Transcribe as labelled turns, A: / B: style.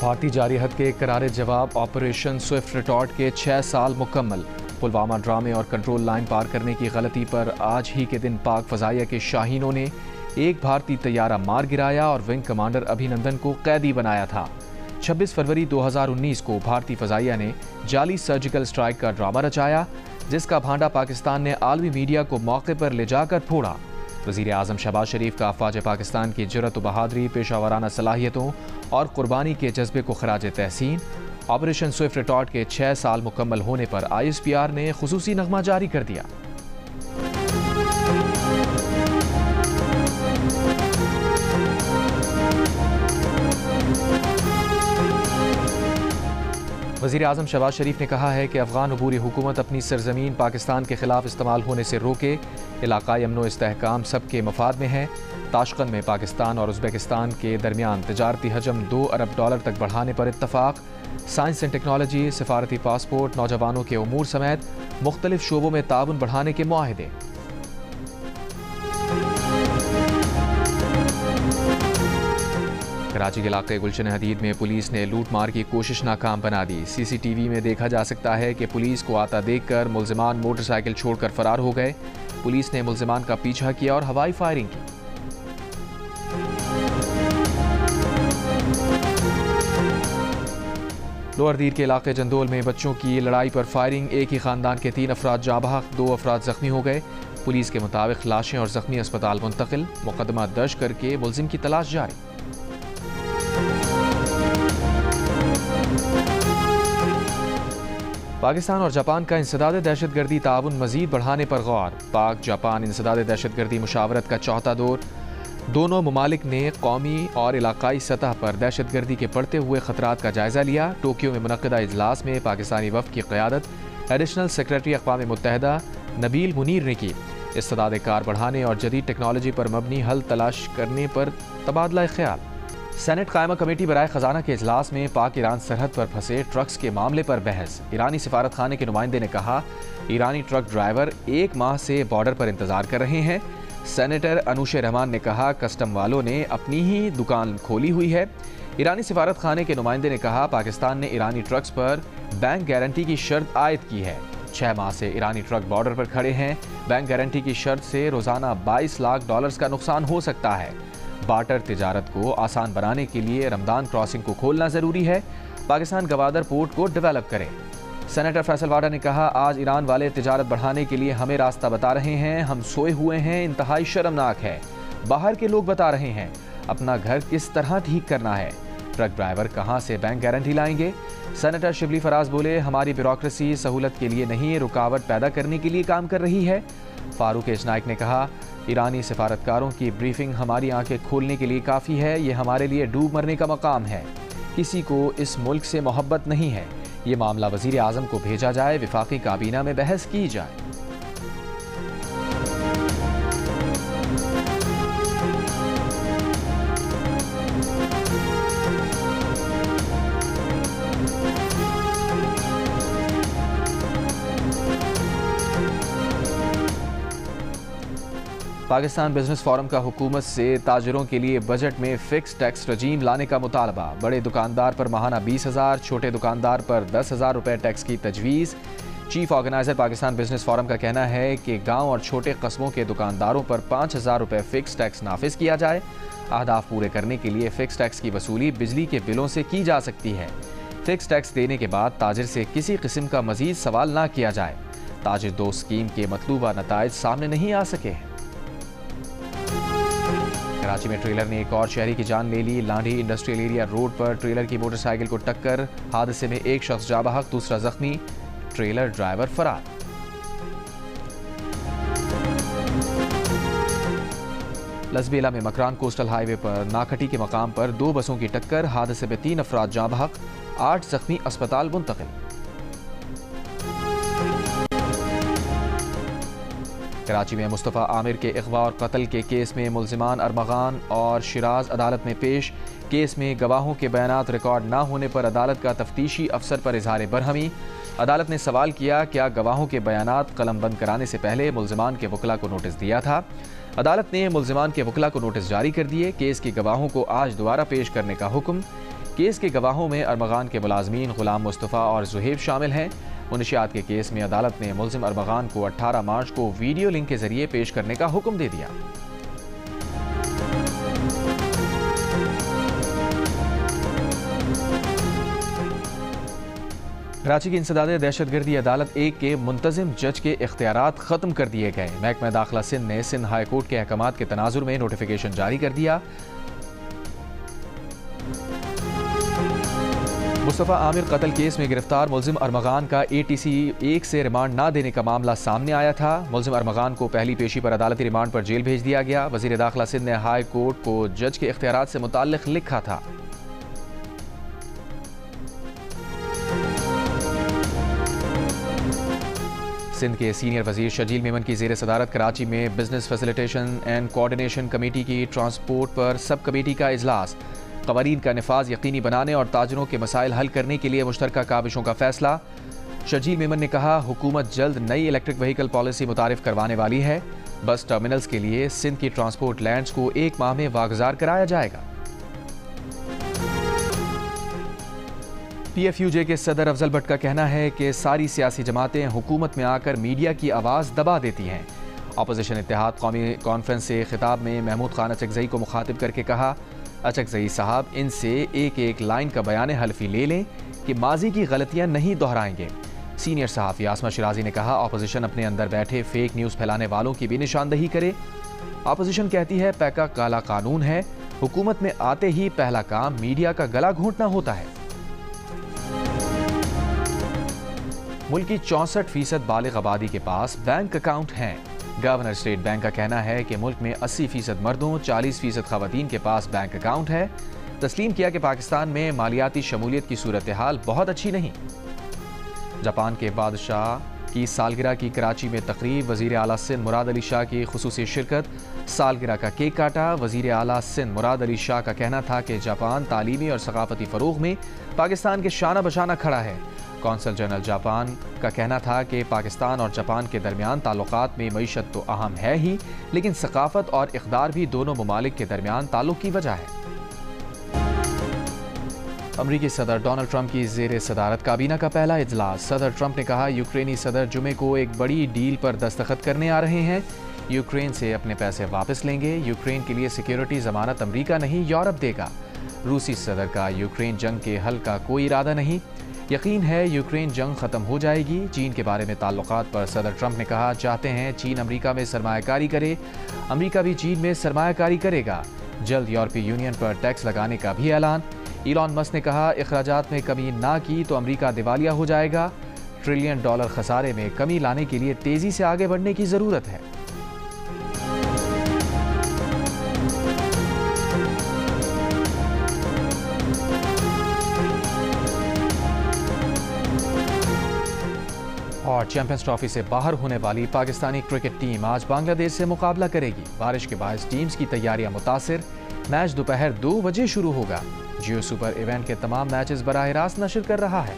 A: भारतीय जारहत के करारे जवाब ऑपरेशन स्विफ्ट रिटॉर्ट के 6 साल मुकम्मल। पुलवामा ड्रामे और कंट्रोल लाइन पार करने की गलती पर आज ही के दिन पाक फजाइया के शाहीनों ने एक भारतीय तैयारा मार गिराया और विंग कमांडर अभिनंदन को कैदी बनाया था। 26 फरवरी 2019 को भारतीय फजाइया ने जाली सर्जिकल स्ट्राइक का ड्रामा रचाया, जिसका भांडा पाकिस्तान ने आलमी मीडिया को मौके पर ले जाकर फोड़ा। वज़ीर आज़म शहबाज शरीफ का अफ़वाज पाकिस्तान की जुर्रत व बहादुरी, पेशावराना सलाहियतों और कुर्बानी के जज्बे को खराज तहसीन। ऑपरेशन स्विफ्ट रिटॉर्ट के 6 साल मुकम्मल होने पर ISPR ने खुसूसी नगमा जारी कर दिया। वज़ीर आज़म शहबाज शरीफ ने कहा है कि अफ़गान अबूरी हुकूमत अपनी सरजमीन पाकिस्तान के खिलाफ इस्तेमाल होने से रोके। इलाक़ाई अमन व इस्तेहकाम सबके मफाद में है। ताशकंद में पाकिस्तान और उज़्बेकिस्तान के दरमियान तजारती हजम $2 अरब तक बढ़ाने पर इत्तफ़ाक़। साइंस एंड टेक्नोलॉजी, सिफारती पासपोर्ट, नौजवानों के उमूर समेत मुख्तलिफ शोबों में ताउन बढ़ाने के मुआहदे। कराची के इलाके गुलशन हदीद में पुलिस ने लूट मार की कोशिश नाकाम बना दी। CCTV में देखा जा सकता है कि पुलिस को आता देखकर मुल्जिमान मोटरसाइकिल छोड़कर फरार हो गए। पुलिस ने मुल्जिमान का पीछा किया और हवाई फायरिंग की। लोअर दीर के इलाके जंदोल में बच्चों की लड़ाई पर फायरिंग, एक ही खानदान के 3 अफराद जाँ बहक, 2 अफराद जख्मी हो गए। पुलिस के मुताबिक लाशें और जख्मी अस्पताल मुंतकिल। मुकदमा दर्ज करके मुल्जिम की तलाश जारी। पाकिस्तान और जापान का इंसदाद दहशतगर्दी ताउन मजीद बढ़ाने पर गौर। पाक जापान इंसदाद दहशतगर्दी मुशावरत का चौथा दौर। दोनों ममालिक ने कौमी और इलाकाई सतह पर दहशतगर्दी के बढ़ते हुए खतरात का जायजा लिया। टोक्यो में मुनक़दा इजलास में पाकिस्तानी वफ़द की क़यादत एडिशनल सेक्रेटरी अक़वाम मुत्तहिदा नबील मुनीर ने की। इस्तेदाद कार बढ़ाने और जदीद टेक्नोलॉजी पर मबनी हल तलाश करने पर तबादला ख्याल। सेनेट कायमा कमेटी बराए ख़जाना के इजलास में पाक ईरान सरहद पर फंसे ट्रक्स के मामले पर बहस। ईरानी सिफारत खाने के नुमाइंदे ने कहा, ईरानी ट्रक ड्राइवर 1 माह से बॉर्डर पर इंतजार कर रहे हैं। सेनेटर अनुश रहमान ने कहा, कस्टम वालों ने अपनी ही दुकान खोली हुई है। ईरानी सिफारत खाने के नुमाइंदे ने कहा, पाकिस्तान ने ईरानी ट्रक्स पर बैंक गारंटी की शर्त आयद की है। 6 माह से ईरानी ट्रक बॉर्डर पर खड़े हैं। बैंक गारंटी की शर्त से रोजाना $22 लाख का नुकसान हो सकता है। बार्टर तिजारत को आसान बनाने के लिए रमदान क्रॉसिंग को खोलना जरूरी है। पाकिस्तान गवादर पोर्ट को डेवलप करें। सेनेटर फैसल वाडा ने कहा, आज ईरान वाले तिजारत बढ़ाने के लिए हमें रास्ता बता रहे हैं। हम सोए हुए हैं, इंतहाई शर्मनाक है। बाहर के लोग बता रहे हैं अपना घर किस तरह ठीक करना है। ट्रक ड्राइवर कहां से बैंक गारंटी लाएंगे। सेनेटर शिबली फराज बोले, हमारी ब्यूरोक्रेसी सहूलत के लिए नहीं, रुकावट पैदा करने के लिए काम कर रही है। फारूक एचनाइक ने कहा, ईरानी सिफारतकारों की ब्रीफिंग हमारी आंखें खोलने के लिए काफ़ी है। ये हमारे लिए डूब मरने का मकाम है। किसी को इस मुल्क से मोहब्बत नहीं है। ये मामला वज़ीर आज़म को भेजा जाए, विफाकी काबीना में बहस की जाए। पाकिस्तान बिजनेस फोरम का हुकूमत से ताजरों के लिए बजट में फिक्स टैक्स रजीम लाने का मुतालबा। बड़े दुकानदार पर माहाना 20,000, छोटे दुकानदार पर 10,000 रुपये टैक्स की तजवीज़। Chief organiser Pakistan business forum का कहना है कि गांव और छोटे कस्बों के दुकानदारों पर 5,000 रुपये फिक्स टैक्स नाफिज किया जाए। अहदाफ पूरे करने के लिए फिक्स टैक्स की वसूली बिजली के बिलों से की जा सकती है। फिक्स टैक्स देने के बाद ताजिर से किसी किस्म का मजीद सवाल ना किया जाए। ताजिर 2 स्कीम के मतलूबा नताइज सामने नहीं आ सके हैं। कराची में ट्रेलर ने एक और शहरी की जान ले ली। लांडी इंडस्ट्रियल एरिया रोड पर ट्रेलर की मोटरसाइकिल को टक्कर, हादसे में एक शख्स जाँ बहक, दूसरा जख्मी। ट्रेलर ड्राइवर फरार। लसबेला में मकरान कोस्टल हाईवे पर नाखटी के मकाम पर 2 बसों की टक्कर, हादसे में 3 अफराद जाँ बहक, 8 जख्मी अस्पताल मुंतकिल। कराची में मुस्तफ़ा आमिर के अगवा और कत्ल के केस में मुल्जिमान अरमगान और शिराज अदालत में पेश। केस में गवाहों के बयानात रिकॉर्ड न होने पर अदालत का तफ्तीशी अफसर पर इजहार बरहमी। अदालत ने सवाल किया, क्या गवाहों के बयानात कलमबंद कराने से पहले मुल्जिमान के वकला को नोटिस दिया था। अदालत ने मुल्जिमान के वकला को नोटिस जारी कर दिए। केस के गवाहों को आज दोबारा पेश करने का हुक्म। केस के गवाहों में अरमगान के मुलाजमीन गुलाम मुस्तफ़ा और जुहेब शामिल हैं। मुनशियात के केस में अदालत ने मुल्जिम अरमगान को 18 मार्च को वीडियो लिंक के जरिए पेश करने का हुक्म दे दिया। कराची की इंसदाद दहशतगर्दी अदालत 1 के मुंतजिम जज के इख्तियारात ख़त्म कर दिए गए। महकमा दाखिला सिंध ने सिंध हाई कोर्ट के अहकामात के तनाजुर में नोटिफिकेशन जारी कर दिया। मुस्तफ़ा आमिर कत्ल केस में गिरफ्तार मुल्जिम अरमगान का ATC 1 से रिमांड ना देने का मामला सामने आया था। मुल्जिम अरमगान को पहली पेशी पर अदालती रिमांड पर जेल भेज दिया गया। वज़ीर दाखिला सिंध ने हाई कोर्ट को जज के इख्तियारात से मुताल्लिक़ लिखा था। सिंध के सीनियर वजीर शजील मेमन की ज़ेर सदारत कराची में business facilitation and coordination committee की ट्रांसपोर्ट पर सब कमेटी का इजलास। क़वानीन का निफाज यकीनी बनाने और ताजरों के मसाइल हल करने के लिए मुश्तरका काबिशों का फैसला। शजील मेमन ने कहा, हुकूमत जल्द नई इलेक्ट्रिक व्हीकल पॉलिसी मुतारिफ करवाने वाली है। बस टर्मिनल्स के लिए सिंध की ट्रांसपोर्ट लैंड्स को 1 माह में वागुजार कराया जाएगा। PFUJ के सदर अफजल भट्ट का कहना है कि सारी सियासी जमातें हुकूमत में आकर मीडिया की आवाज़ दबा देती हैं। अपोजिशन इत्तेहाद कौमी कॉन्फ्रेंस से खिताब में महमूद खान अचकजई को मुखातिब करके कहा, अचकजई साहब इनसे एक एक लाइन का बयान हल्फी ले लें कि माजी की गलतियां नहीं दोहराएंगे। सीनियर सहाफ़ी आसमा शिराजी ने कहा, अपोजिशन अपने अंदर बैठे फेक न्यूज़ फैलाने वालों की भी निशानदही करे। अपोजिशन कहती है पैका काला कानून है, हुकूमत में आते ही पहला काम मीडिया का गला घोंटना होता है। मुल्क की 64% बालिग आबादी के पास बैंक अकाउंट हैं। गवर्नर स्टेट बैंक का कहना है कि मुल्क में 80% मर्दों 40% खवातीन के पास बैंक अकाउंट है। तस्लीम किया कि पाकिस्तान में मालियाती शमूलियत की सूरत हाल बहुत अच्छी नहीं। जापान के बादशाह की सालगिरह की कराची में तकरीब, वज़ीर आला सिंध मुराद अली शाह की खुसूसी शिरकत, सालगिरह का केक काटा। वज़ीर आला सिंध मुराद अली शाह का कहना था कि जापान तालीमी और सकाफती फ़रोग़ में पाकिस्तान के शाना बशाना खड़ा है। कौंसल जनरल जापान का कहना था कि पाकिस्तान और जापान के दरमियान ताल्लुकात में मईशत तो अहम है ही, लेकिन सकाफत और इक़दार भी दोनों ममालिक के दरमियान ताल्लुक़ की वजह है। अमरीकी सदर डोनाल्ड ट्रंप की ज़ेर सदारत काबीना का पहला इजलास। सदर ट्रंप ने कहा, यूक्रेनी सदर जुमे को एक बड़ी डील पर दस्तखत करने आ रहे हैं। यूक्रेन से अपने पैसे वापस लेंगे। यूक्रेन के लिए सिक्योरिटी जमानत अमरीका नहीं यूरोप देगा। रूसी सदर का यूक्रेन जंग के हल का कोई इरादा नहीं। यकीन है यूक्रेन जंग ख़त्म हो जाएगी। चीन के बारे में ताल्लुकात पर सदर ट्रंप ने कहा, चाहते हैं चीन अमरीका में सरमायाकारी करे, अमरीका भी चीन में सरमायाकारी करेगा। जल्द यूरोपीय यूनियन पर टैक्स लगाने का भी ऐलान। इलॉन मस्क ने कहा, अखराजात में कमी ना की तो अमरीका दिवालिया हो जाएगा। $1 ट्रिलियन खसारे में कमी लाने के लिए तेज़ी से आगे बढ़ने की ज़रूरत है। और चैंपियंस ट्रॉफी से बाहर होने वाली पाकिस्तानी क्रिकेट टीम आज बांग्लादेश से मुकाबला करेगी। बारिश के बायस टीम्स की तैयारियां मुतासिर। मैच दोपहर 2 बजे शुरू होगा। जियो सुपर इवेंट के तमाम मैचेस बराह रास्त नशर कर रहा है।